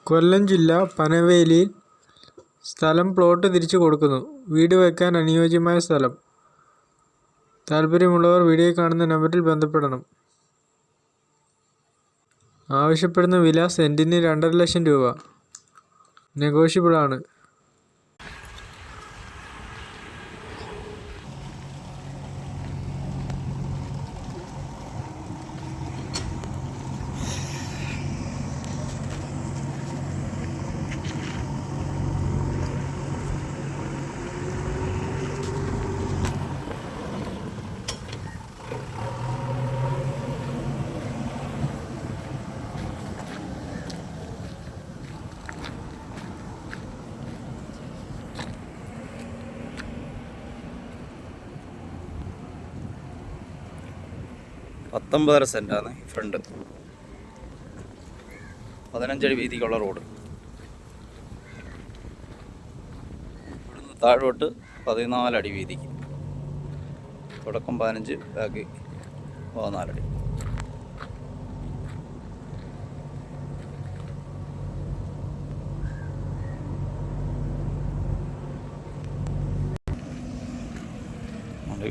കൊല്ലം ജില്ല പനവേലിയിൽ സ്ഥലം പ്ലോട്ട് തിരിച്ചു കൊടുക്കുന്നു. വീട് വയ്ക്കാൻ അനുയോജ്യമായ സ്ഥലം. താൽപ്പര്യമുള്ളവർ വീഡിയോയിൽ കാണുന്ന നമ്പറിൽ ബന്ധപ്പെടണം. ആവശ്യപ്പെടുന്ന വില സെന്റിന് 2.5 ലക്ഷം രൂപ. നെഗോഷ്യബിൾ ആണ്. പത്തൊമ്പതര സെൻറ്റാണ് ഫ്രണ്ട്. 15 അടി വീതിക്കുള്ള റോഡ്. ഇവിടുന്ന് താഴോട്ട് 14 അടി വീതിക്ക്. തുടക്കം 15, ബാക്കി 14 അടി.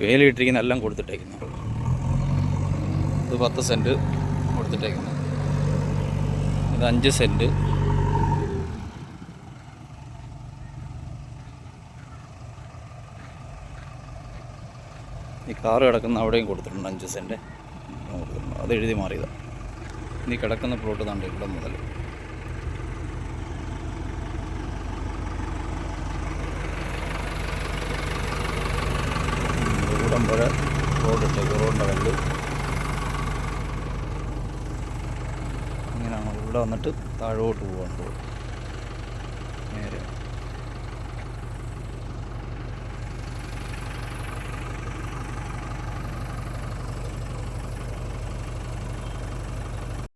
വേലിയിട്ടിരിക്കുന്ന എല്ലാം കൊടുത്തിട്ടേക്കുന്നു. ഇത് 10 സെൻറ്റ് കൊടുത്തിട്ടേക്കുന്നത്. ഇത് 5 സെൻറ്റ്. ഈ കാറ് കിടക്കുന്ന അവിടെയും കൊടുത്തിട്ടുണ്ട് 5 സെൻറ്റ്. അത് എഴുതി മാറിയതാണ്. ഇനി കിടക്കുന്ന പ്ലോട്ട് താണ്ട് ഇവിടെ മുതൽ ഇവിടം വരെ റോഡിട്ടേക്ക്. റോഡിൻ്റെ കല്ല് ഇങ്ങനെയാണ്. ഇവിടെ വന്നിട്ട് താഴോട്ട് പോകാൻ റോഡ്.